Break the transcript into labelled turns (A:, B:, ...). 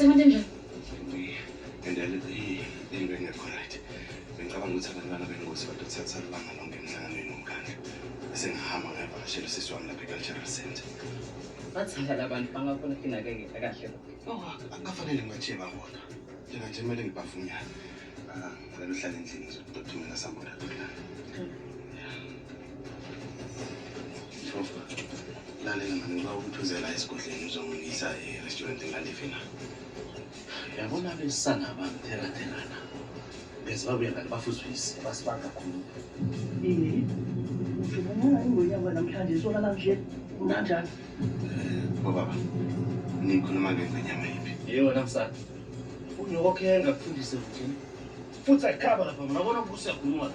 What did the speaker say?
A: sekwente njani?
B: Ngendele into engekho right. Bengicabanga ukuthi abantwana bengosi badothatha ilanga lonke emhlanganweni womkhandlu. Bese ngihamba ngayavakashela sisi wami lapha e-cultural center.
A: Bathanda labantu bangafuna kunakekela kahle.
B: Akufanele ngibatsheba bona. Njena nje kumele ngibavunyane. Ngalo hlala endlini ngizothumela sambuda kulana. Shofa. Lalela manje ngiba ukuthuzela esigodleni uzongisa e-restaurant engalifina. Yabona besana bangithelana. Bese babuye ngale bafuzwise basibanga kakhulu.
C: Ufuna ingonyama namhlanje sona kanje kunanjani?
B: Baba. Nikhuluma ngenyama yiphi?
A: Yebo namsana.
B: Unyokho engakufundise ukuthi futhi ayikhaba lapha ngabona ukuthi uyakhuluma.